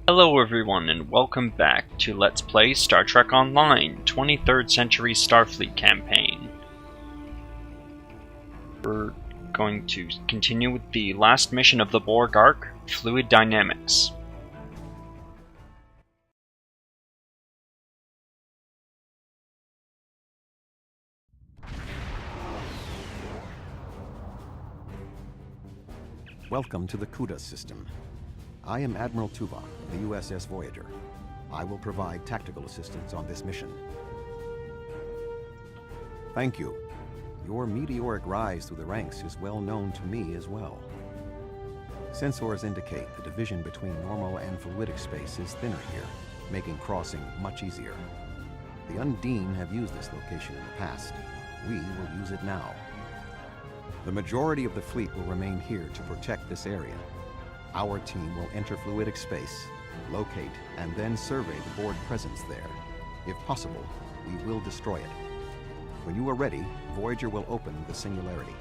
Hello everyone and welcome back to Let's Play Star Trek Online 23rd Century Starfleet Campaign. We're going to continue with the last mission of the Borg arc, Fluid Dynamics. Welcome to the CUDA system. I am Admiral Tuvok of the USS Voyager. I will provide tactical assistance on this mission. Thank you. Your meteoric rise through the ranks is well known to me as well. Sensors indicate the division between normal and fluidic space is thinner here, making crossing much easier. The Undine have used this location in the past. We will use it now. The majority of the fleet will remain here to protect this area. Our team will enter fluidic space, locate, and then survey the Borg presence there. If possible, we will destroy it. When you are ready, Voyager will open the singularity.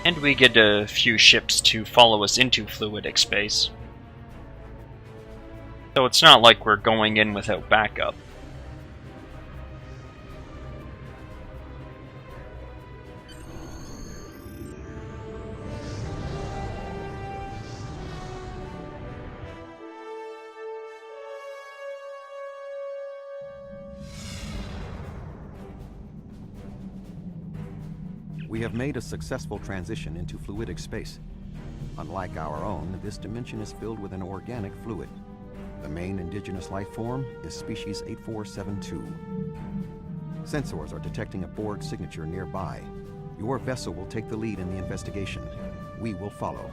And we get a few ships to follow us into fluidic space. So it's not like we're going in without backup. We have made a successful transition into fluidic space. Unlike our own, this dimension is filled with an organic fluid. The main indigenous life form is species 8472. Sensors are detecting a Borg signature nearby. Your vessel will take the lead in the investigation. We will follow.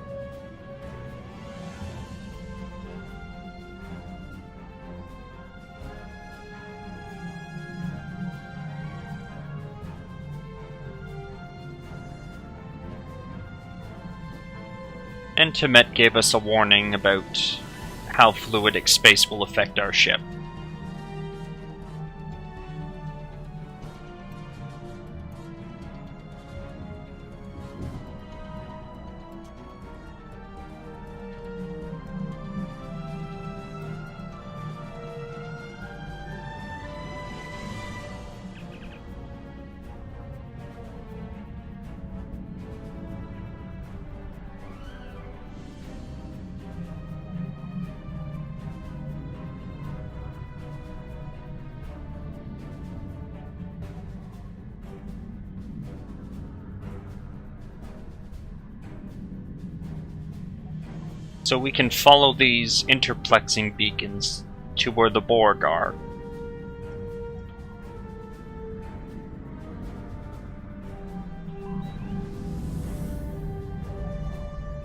And Temet gave us a warning about how fluidic space will affect our ship. So we can follow these interplexing beacons to where the Borg are.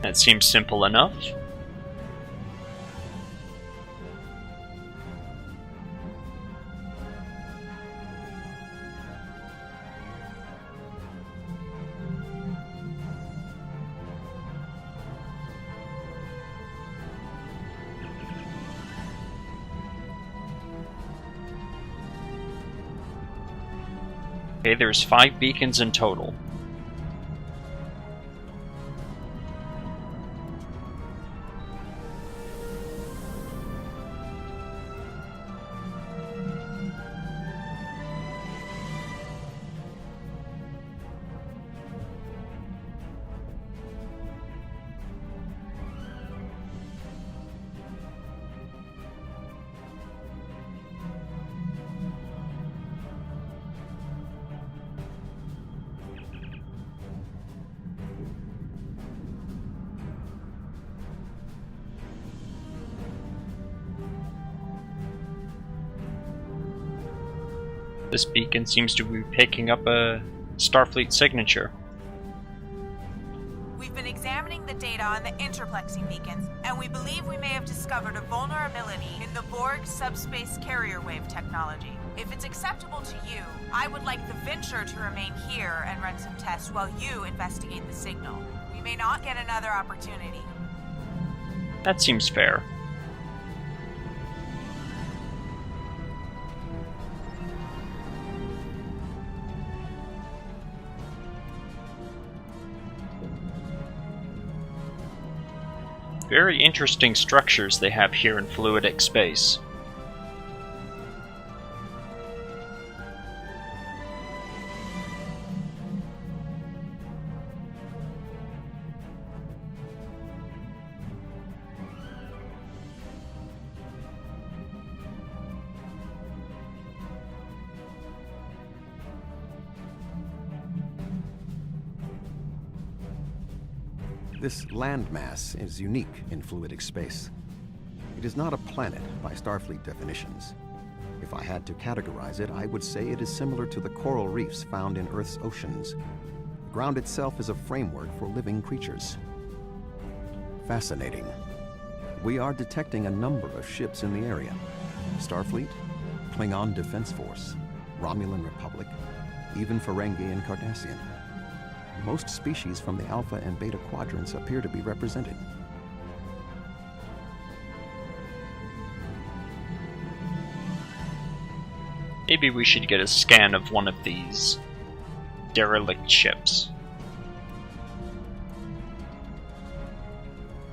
That seems simple enough. Okay, there's 5 beacons in total. This beacon seems to be picking up a Starfleet signature. We've been examining the data on the interplexing beacons, and we believe we may have discovered a vulnerability in the Borg subspace carrier wave technology. If it's acceptable to you, I would like the Venture to remain here and run some tests while you investigate the signal. We may not get another opportunity. That seems fair. Very interesting structures they have here in Fluidic Space. This landmass is unique in Fluidic Space. It is not a planet by Starfleet definitions. If I had to categorize it, I would say it is similar to the coral reefs found in Earth's oceans. The ground itself is a framework for living creatures. Fascinating. We are detecting a number of ships in the area. Starfleet, Klingon Defense Force, Romulan Republic, even Ferengi and Cardassian. Most species from the Alpha and Beta quadrants appear to be represented. Maybe we should get a scan of one of these derelict ships.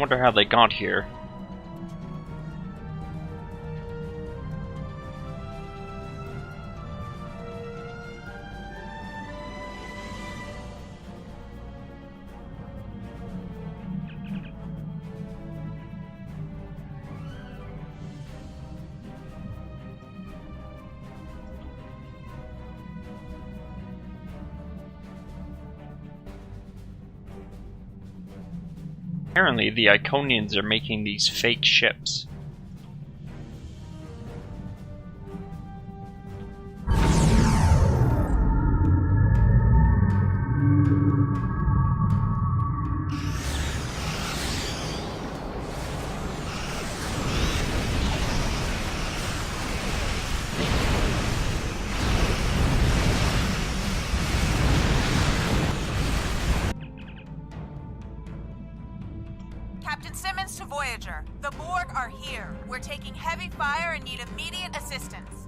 Wonder how they got here. Apparently, the Iconians are making these fake ships. Captain Simmons to Voyager. The Borg are here. We're taking heavy fire and need immediate assistance.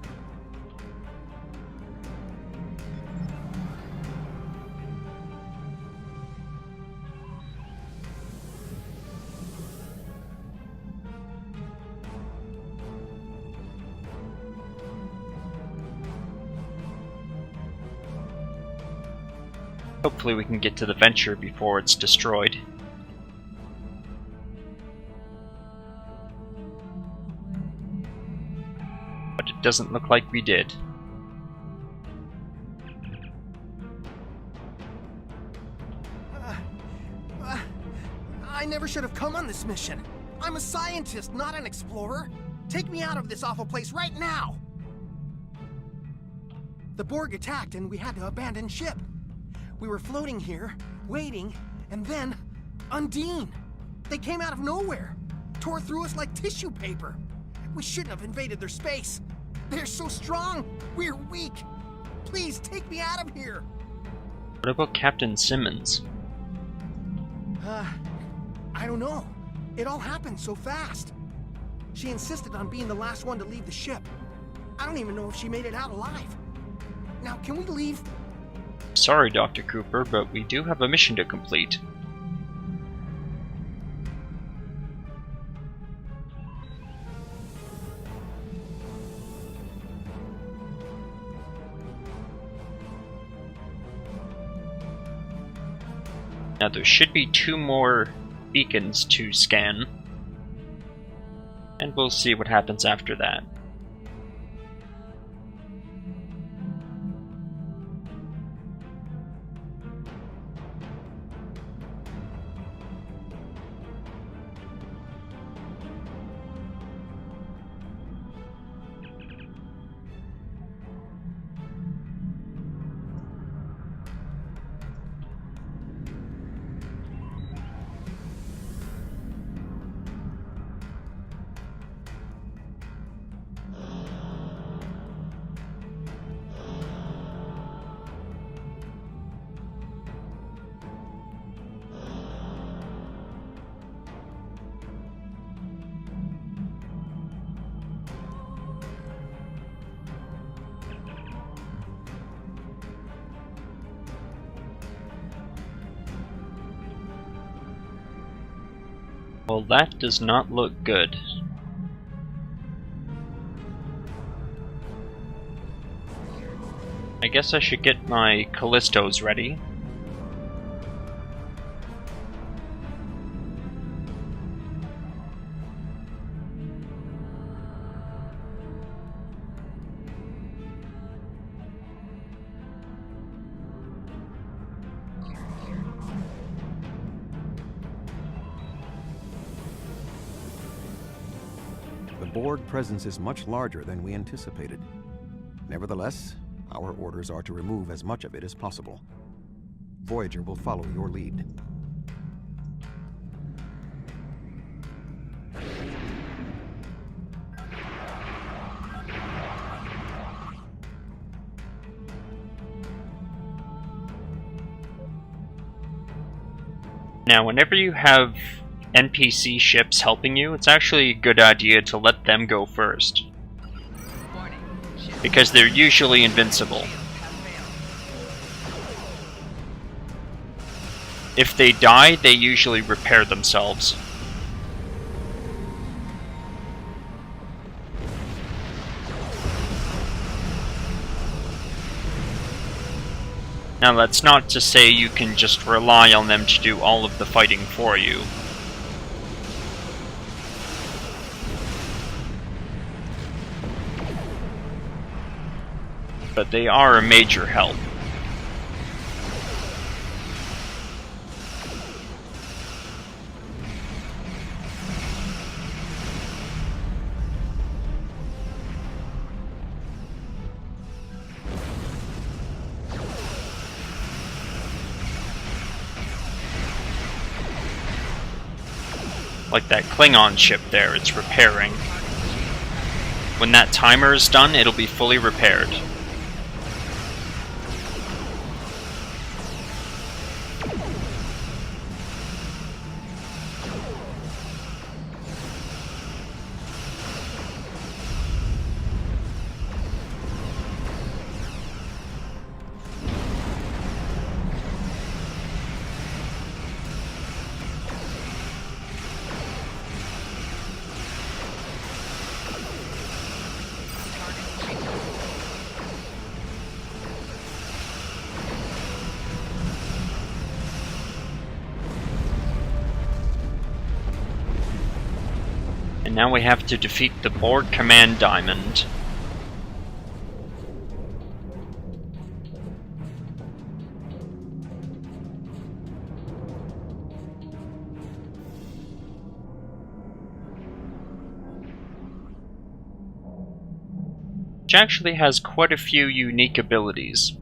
Hopefully we can get to the Venture before it's destroyed. But it doesn't look like we did. I never should have come on this mission. I'm a scientist, not an explorer. Take me out of this awful place right now! The Borg attacked and we had to abandon ship. We were floating here, waiting, and then... Undine! They came out of nowhere, tore through us like tissue paper. We shouldn't have invaded their space. They're so strong, we're weak. Please take me out of here. What about Captain Simmons? I don't know. It all happened so fast. She insisted on being the last one to leave the ship. I don't even know if she made it out alive. Now, can we leave? Sorry, Dr. Cooper, but we do have a mission to complete. Now there should be 2 more beacons to scan, and we'll see what happens after that. Well, that does not look good. I guess I should get my Callistos ready. The Borg presence is much larger than we anticipated. Nevertheless, our orders are to remove as much of it as possible. Voyager will follow your lead. Now, whenever you have NPC ships helping you, it's actually a good idea to let them go first, because they're usually invincible. If they die, they usually repair themselves. Now, that's not to say you can just rely on them to do all of the fighting for you. But they are a major help. Like that Klingon ship there, it's repairing. When that timer is done, it'll be fully repaired. And now we have to defeat the Borg Command Diamond. Which actually has quite a few unique abilities.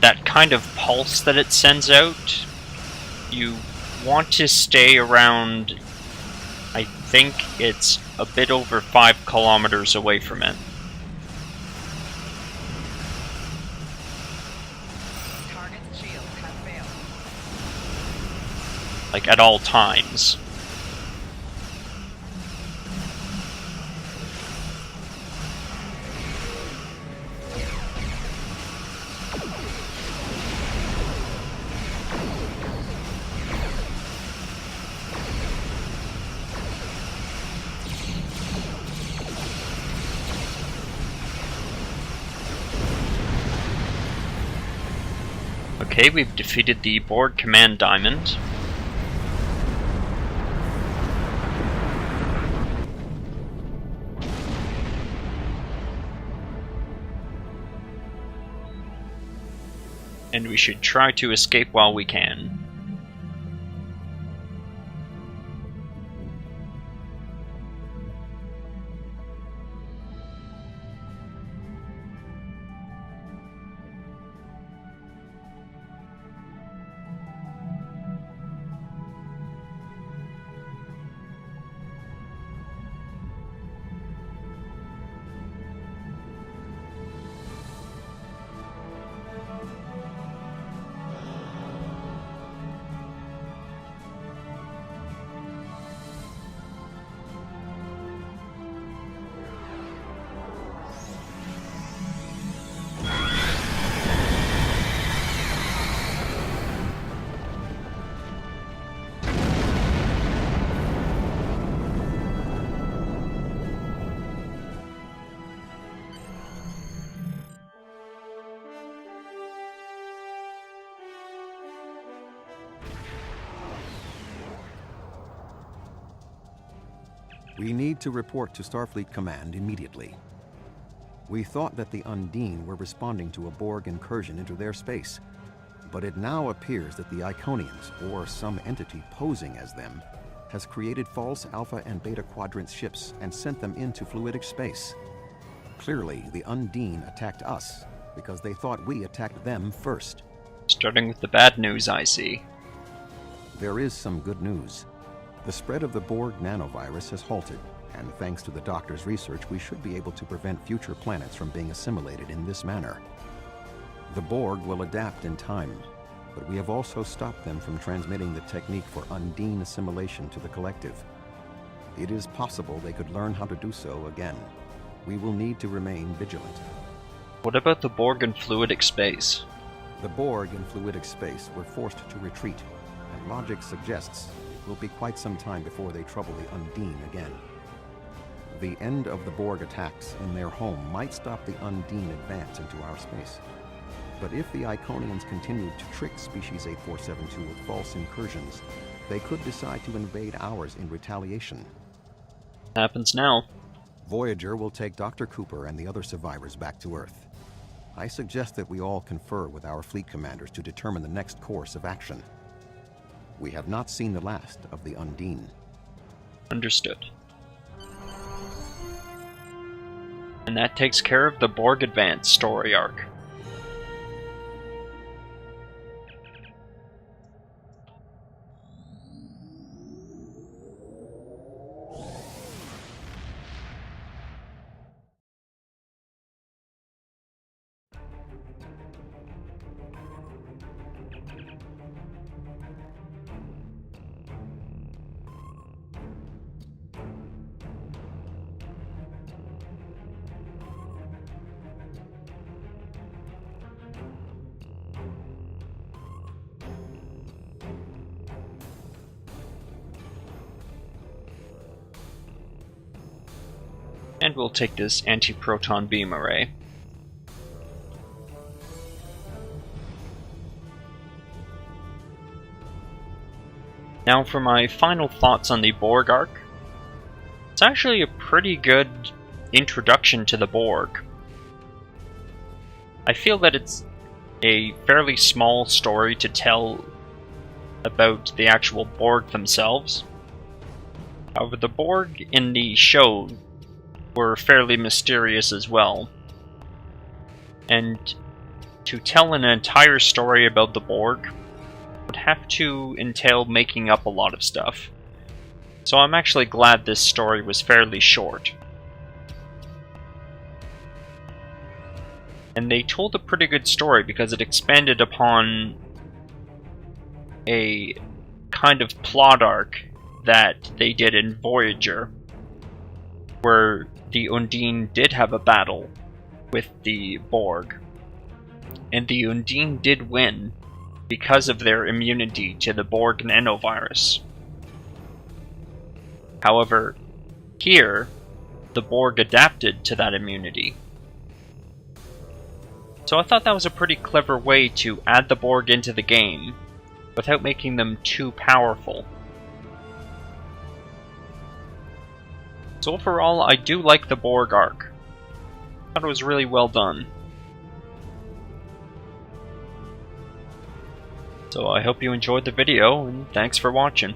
That kind of pulse that it sends out, you want to stay around, I think it's a bit over 5 kilometers away from it. Target's shield has failed. Like at all times. Okay, we've defeated the Borg Command Diamond. And we should try to escape while we can. We need to report to Starfleet Command immediately. We thought that the Undine were responding to a Borg incursion into their space, but it now appears that the Iconians, or some entity posing as them, has created false Alpha and Beta Quadrant ships and sent them into Fluidic Space. Clearly, the Undine attacked us because they thought we attacked them first. Starting with the bad news, I see. There is some good news. The spread of the Borg nanovirus has halted, and thanks to the Doctor's research, we should be able to prevent future planets from being assimilated in this manner. The Borg will adapt in time, but we have also stopped them from transmitting the technique for Undine assimilation to the collective. It is possible they could learn how to do so again. We will need to remain vigilant. What about the Borg in Fluidic Space? The Borg in Fluidic Space were forced to retreat, and logic suggests it will be quite some time before they trouble the Undine again. The end of the Borg attacks in their home might stop the Undine advance into our space. But if the Iconians continued to trick Species 8472 with false incursions, they could decide to invade ours in retaliation. Happens now. Voyager will take Dr. Cooper and the other survivors back to Earth. I suggest that we all confer with our fleet commanders to determine the next course of action. We have not seen the last of the Undine. Understood. And that takes care of the Borg Advance story arc. And we'll take this anti-proton beam array. Now for my final thoughts on the Borg arc. It's actually a pretty good introduction to the Borg. I feel that it's a fairly small story to tell about the actual Borg themselves. However, the Borg in the show were fairly mysterious as well. And to tell an entire story about the Borg would have to entail making up a lot of stuff. So I'm actually glad this story was fairly short. And they told a pretty good story because it expanded upon a kind of plot arc that they did in Voyager, where the Undine did have a battle with the Borg, and the Undine did win because of their immunity to the Borg nanovirus. However, here, the Borg adapted to that immunity. So I thought that was a pretty clever way to add the Borg into the game without making them too powerful. So overall, I do like the Borg arc. I thought it was really well done. So I hope you enjoyed the video, and thanks for watching.